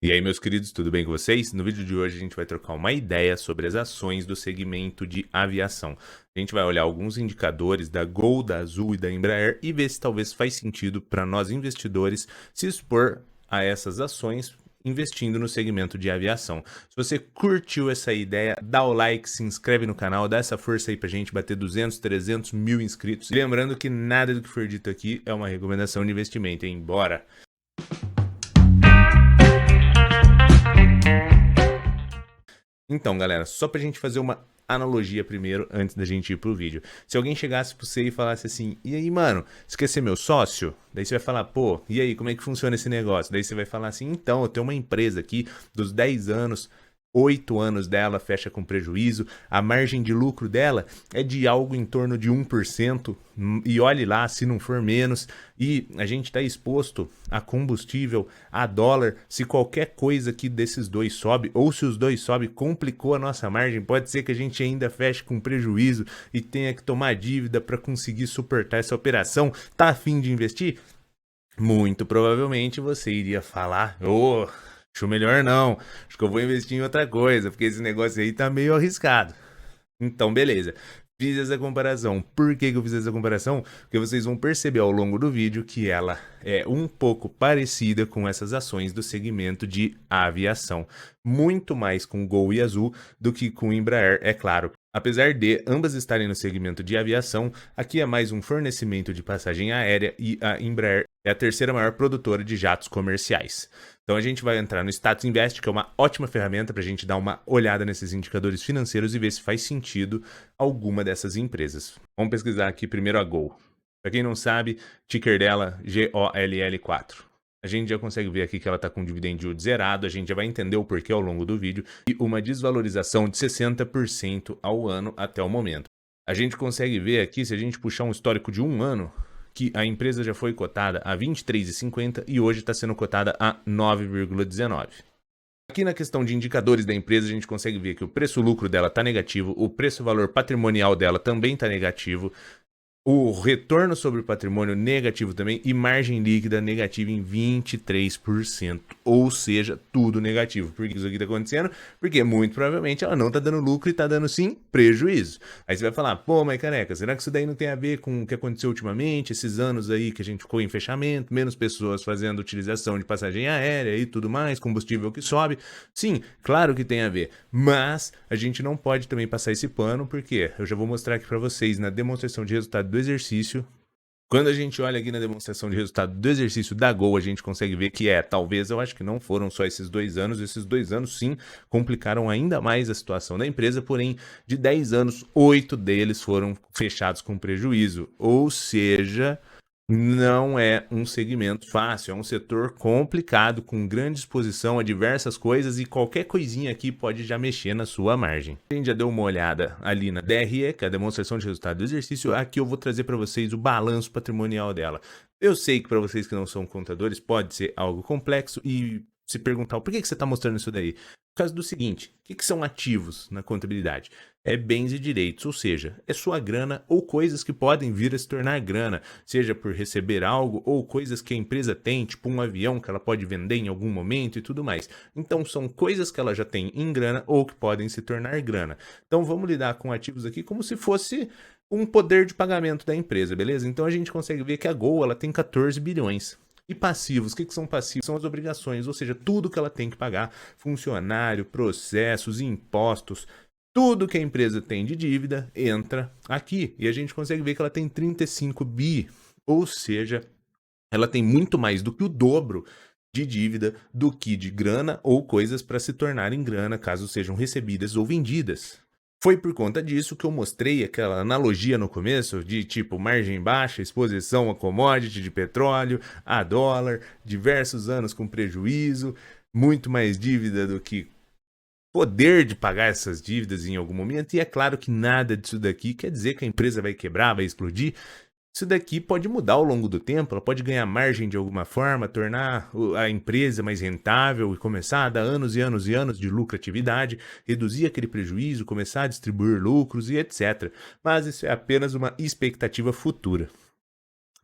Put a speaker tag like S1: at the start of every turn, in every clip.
S1: E aí, meus queridos, tudo bem com vocês? No vídeo de hoje a gente vai trocar uma ideia sobre as ações do segmento de aviação. A gente vai olhar alguns indicadores da Gol, da Azul e da Embraer e ver se talvez faz sentido para nós investidores se expor a essas ações investindo no segmento de aviação. Se você curtiu essa ideia, dá o like, se inscreve no canal, dá essa força aí pra gente bater 200, 300 mil inscritos. E lembrando que nada do que for dito aqui é uma recomendação de investimento, hein? Bora! Então, galera, só pra gente fazer uma analogia primeiro, antes da gente ir pro vídeo. Se alguém chegasse pra você e falasse assim, e aí, mano, você quer ser meu sócio? Daí você vai falar, pô, e aí, como é que funciona esse negócio? Daí você vai falar assim, então, eu tenho uma empresa aqui dos 10 anos, 8 anos dela fecha com prejuízo, a margem de lucro dela é de algo em torno de 1%, e olhe lá se não for menos, e a gente está exposto a combustível, a dólar, se qualquer coisa aqui desses dois sobe, ou se os dois sobe, complicou a nossa margem, pode ser que a gente ainda feche com prejuízo e tenha que tomar dívida para conseguir suportar essa operação, tá a fim de investir? Muito provavelmente você iria falar, acho melhor não, acho que eu vou investir em outra coisa, porque esse negócio aí tá meio arriscado. Então, beleza. Fiz essa comparação. Por que eu fiz essa comparação? Porque vocês vão perceber ao longo do vídeo que ela é um pouco parecida com essas ações do segmento de aviação. Muito mais com Gol e Azul do que com Embraer, é claro. Apesar de ambas estarem no segmento de aviação, aqui é mais um fornecimento de passagem aérea e a Embraer é a terceira maior produtora de jatos comerciais. Então a gente vai entrar no Status Invest, que é uma ótima ferramenta para a gente dar uma olhada nesses indicadores financeiros e ver se faz sentido alguma dessas empresas. Vamos pesquisar aqui primeiro a Gol. Para quem não sabe, ticker dela GOLL4. A gente já consegue ver aqui que ela está com dividend yield zerado, a gente já vai entender o porquê ao longo do vídeo, e uma desvalorização de 60% ao ano até o momento. A gente consegue ver aqui, se a gente puxar um histórico de um ano, que a empresa já foi cotada a R$ 23,50 e hoje está sendo cotada a 9,19. Aqui na questão de indicadores da empresa, a gente consegue ver que o preço-lucro dela está negativo, o preço-valor patrimonial dela também está negativo, o retorno sobre o patrimônio negativo também e margem líquida negativa em 23%, ou seja, tudo negativo. Por que isso aqui está acontecendo? Porque muito provavelmente ela não está dando lucro e está dando sim prejuízo. Aí você vai falar, pô, mas careca, será que isso daí não tem a ver com o que aconteceu ultimamente, esses anos aí que a gente ficou em fechamento, menos pessoas fazendo utilização de passagem aérea e tudo mais, combustível que sobe? Sim, claro que tem a ver, mas a gente não pode também passar esse pano, porque eu já vou mostrar aqui para vocês na demonstração de resultado do exercício. Quando a gente olha aqui na demonstração de resultado do exercício da Gol, a gente consegue ver que talvez, eu acho que não foram só esses 2 anos, esses 2 anos sim complicaram ainda mais a situação da empresa, porém de 10 anos, 8 deles foram fechados com prejuízo, ou seja, não é um segmento fácil, é um setor complicado, com grande exposição a diversas coisas e qualquer coisinha aqui pode já mexer na sua margem. A gente já deu uma olhada ali na DRE, que é a demonstração de resultado do exercício, aqui eu vou trazer para vocês o balanço patrimonial dela. Eu sei que para vocês que não são contadores pode ser algo complexo e se perguntar por que você está mostrando isso daí? Por causa do seguinte, o que são ativos na contabilidade? É bens e direitos, ou seja, é sua grana ou coisas que podem vir a se tornar grana, seja por receber algo ou coisas que a empresa tem, tipo um avião que ela pode vender em algum momento e tudo mais. Então são coisas que ela já tem em grana ou que podem se tornar grana. Então vamos lidar com ativos aqui como se fosse um poder de pagamento da empresa, beleza? Então a gente consegue ver que a Gol ela tem 14 bilhões. E passivos, o que são passivos? São as obrigações, ou seja, tudo que ela tem que pagar, funcionário, processos, impostos, tudo que a empresa tem de dívida entra aqui. E a gente consegue ver que ela tem 35 bi, ou seja, ela tem muito mais do que o dobro de dívida do que de grana ou coisas para se tornarem grana, caso sejam recebidas ou vendidas. Foi por conta disso que eu mostrei aquela analogia no começo de tipo margem baixa, exposição a commodity de petróleo, a dólar, diversos anos com prejuízo, muito mais dívida do que poder de pagar essas dívidas em algum momento. E é claro que nada disso daqui quer dizer que a empresa vai quebrar, vai explodir. Isso daqui pode mudar ao longo do tempo, ela pode ganhar margem de alguma forma, tornar a empresa mais rentável e começar a dar anos e anos e anos de lucratividade, reduzir aquele prejuízo, começar a distribuir lucros e etc. Mas isso é apenas uma expectativa futura.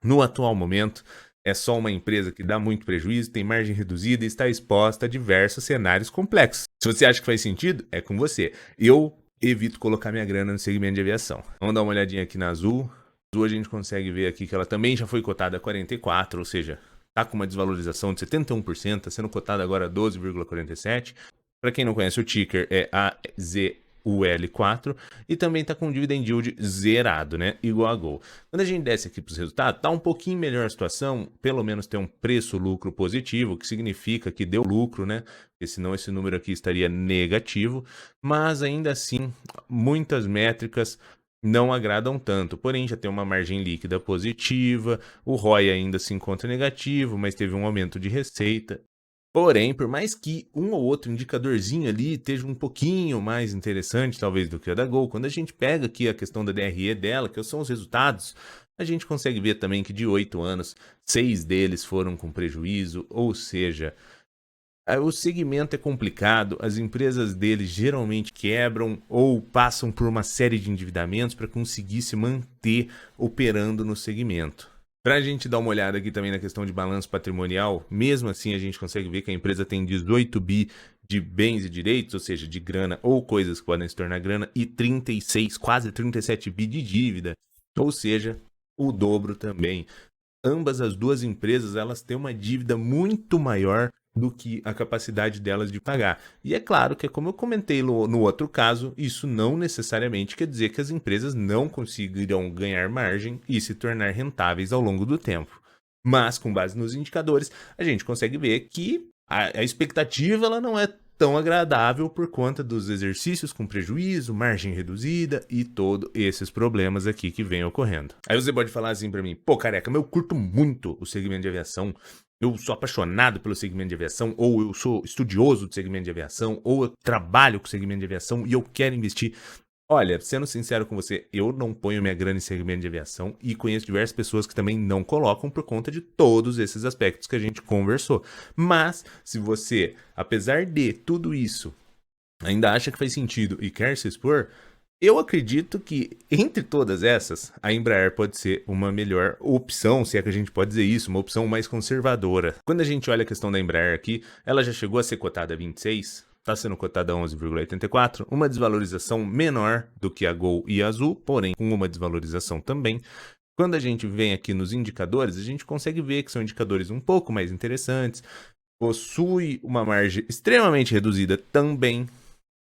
S1: No atual momento, é só uma empresa que dá muito prejuízo, tem margem reduzida e está exposta a diversos cenários complexos. Se você acha que faz sentido, é com você. Eu evito colocar minha grana no segmento de aviação. Vamos dar uma olhadinha aqui na Azul. Azul a gente consegue ver aqui que ela também já foi cotada a 44, ou seja, está com uma desvalorização de 71%, está sendo cotada agora a 12,47. Para quem não conhece, o ticker é AZUL4 e também está com dividend yield zerado, né? Igual a Gol. Quando a gente desce aqui para os resultados, tá um pouquinho melhor a situação, pelo menos tem um preço-lucro positivo, que significa que deu lucro, né? Porque senão esse número aqui estaria negativo, mas ainda assim, muitas métricas não agradam tanto, porém já tem uma margem líquida positiva, o ROI ainda se encontra negativo, mas teve um aumento de receita. Porém, por mais que um ou outro indicadorzinho ali esteja um pouquinho mais interessante, talvez, do que a da Gol, quando a gente pega aqui a questão da DRE dela, que são os resultados, a gente consegue ver também que de 8 anos, 6 deles foram com prejuízo, ou seja, o segmento é complicado, as empresas deles geralmente quebram ou passam por uma série de endividamentos para conseguir se manter operando no segmento. Para a gente dar uma olhada aqui também na questão de balanço patrimonial, mesmo assim a gente consegue ver que a empresa tem 18 bi de bens e direitos, ou seja, de grana ou coisas que podem se tornar grana, e 36, quase 37 bi de dívida, ou seja, o dobro também. Ambas as duas empresas, elas têm uma dívida muito maior do que a capacidade delas de pagar. E é claro que, como eu comentei no outro caso, isso não necessariamente quer dizer que as empresas não conseguirão ganhar margem e se tornar rentáveis ao longo do tempo. Mas, com base nos indicadores, a gente consegue ver que a expectativa ela não é tão agradável por conta dos exercícios com prejuízo, margem reduzida e todos esses problemas aqui que vem ocorrendo. Aí você pode falar assim para mim, pô, careca, mas eu curto muito o segmento de aviação, eu sou apaixonado pelo segmento de aviação, ou eu sou estudioso do segmento de aviação, ou eu trabalho com o segmento de aviação e eu quero investir. Olha, sendo sincero com você, eu não ponho minha grana em segmento de aviação e conheço diversas pessoas que também não colocam por conta de todos esses aspectos que a gente conversou. Mas, se você, apesar de tudo isso, ainda acha que faz sentido e quer se expor, eu acredito que, entre todas essas, a Embraer pode ser uma melhor opção, se é que a gente pode dizer isso, uma opção mais conservadora. Quando a gente olha a questão da Embraer aqui, ela já chegou a ser cotada a 26, está sendo cotada a 11,84, uma desvalorização menor do que a Gol e a Azul, porém com uma desvalorização também. Quando a gente vem aqui nos indicadores, a gente consegue ver que são indicadores um pouco mais interessantes, possui uma margem extremamente reduzida também.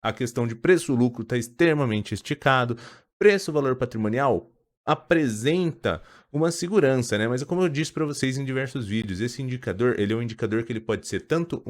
S1: A questão de preço-lucro está extremamente esticado. Preço-valor patrimonial apresenta uma segurança, né? Mas como eu disse para vocês em diversos vídeos, esse indicador, ele é um indicador que ele pode ser tanto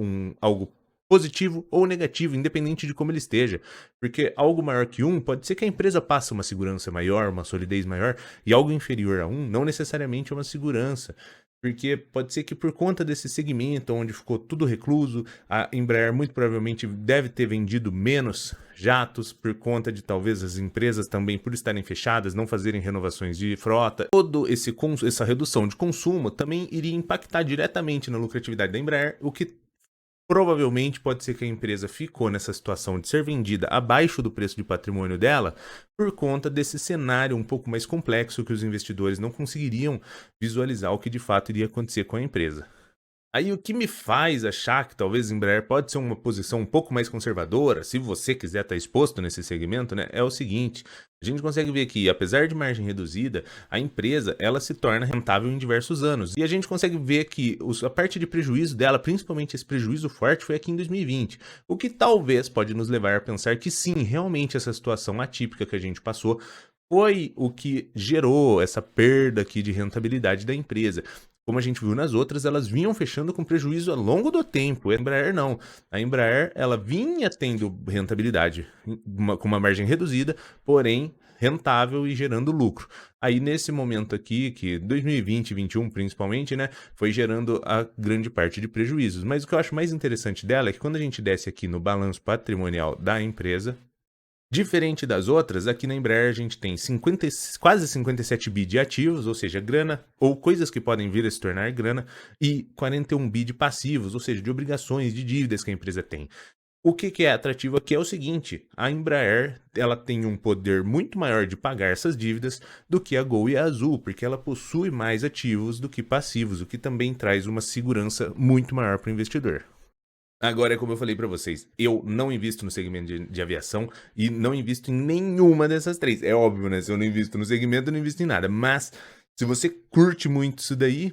S1: algo positivo ou negativo, independente de como ele esteja. Porque algo maior que 1 pode ser que a empresa passe uma segurança maior, uma solidez maior, e algo inferior a 1 não necessariamente é uma segurança. Porque pode ser que por conta desse segmento onde ficou tudo recluso, a Embraer muito provavelmente deve ter vendido menos jatos por conta de talvez as empresas também, por estarem fechadas, não fazerem renovações de frota. Essa redução de consumo também iria impactar diretamente na lucratividade da Embraer, o que provavelmente pode ser que a empresa ficou nessa situação de ser vendida abaixo do preço de patrimônio dela por conta desse cenário um pouco mais complexo que os investidores não conseguiriam visualizar o que de fato iria acontecer com a empresa. Aí o que me faz achar que talvez a Embraer pode ser uma posição um pouco mais conservadora, se você quiser estar exposto nesse segmento, né, é o seguinte, a gente consegue ver que apesar de margem reduzida, a empresa ela se torna rentável em diversos anos. E a gente consegue ver que a parte de prejuízo dela, principalmente esse prejuízo forte, foi aqui em 2020. O que talvez pode nos levar a pensar que sim, realmente essa situação atípica que a gente passou foi o que gerou essa perda aqui de rentabilidade da empresa. Como a gente viu nas outras, elas vinham fechando com prejuízo ao longo do tempo. A Embraer não. A Embraer, ela vinha tendo rentabilidade com uma margem reduzida, porém rentável e gerando lucro. Aí nesse momento aqui, que 2020 e 2021 principalmente, né, foi gerando a grande parte de prejuízos. Mas o que eu acho mais interessante dela é que quando a gente desce aqui no balanço patrimonial da empresa, diferente das outras, aqui na Embraer a gente tem quase 57 bi de ativos, ou seja, grana ou coisas que podem vir a se tornar grana, e 41 bi de passivos, ou seja, de obrigações, de dívidas que a empresa tem. O que é atrativo aqui é o seguinte, a Embraer ela tem um poder muito maior de pagar essas dívidas do que a Gol e a Azul, porque ela possui mais ativos do que passivos, o que também traz uma segurança muito maior para o investidor. Agora, como eu falei para vocês, eu não invisto no segmento de aviação e não invisto em nenhuma dessas três. É óbvio, né? Se eu não invisto no segmento, eu não invisto em nada. Mas, se você curte muito isso daí,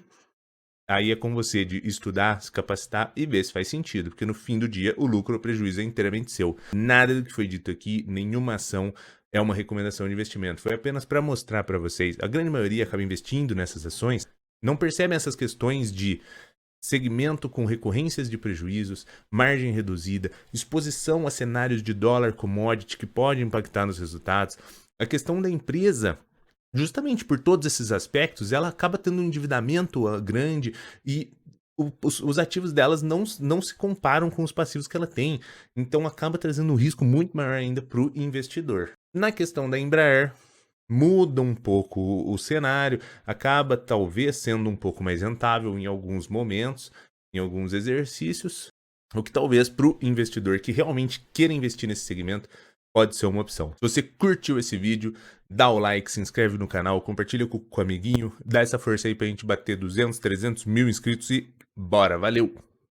S1: aí é com você de estudar, se capacitar e ver se faz sentido. Porque no fim do dia, o lucro ou prejuízo é inteiramente seu. Nada do que foi dito aqui, nenhuma ação é uma recomendação de investimento. Foi apenas para mostrar para vocês. A grande maioria acaba investindo nessas ações, não percebem essas questões de segmento com recorrências de prejuízos, margem reduzida, exposição a cenários de dólar commodity que pode impactar nos resultados. A questão da empresa, justamente por todos esses aspectos, ela acaba tendo um endividamento grande e os ativos delas não se comparam com os passivos que ela tem. Então acaba trazendo um risco muito maior ainda para o investidor. Na questão da Embraer, muda um pouco o cenário, acaba talvez sendo um pouco mais rentável em alguns momentos, em alguns exercícios, o que talvez para o investidor que realmente queira investir nesse segmento pode ser uma opção. Se você curtiu esse vídeo, dá o like, se inscreve no canal, compartilha com o amiguinho, dá essa força aí pra gente bater 200, 300 mil inscritos e bora, valeu!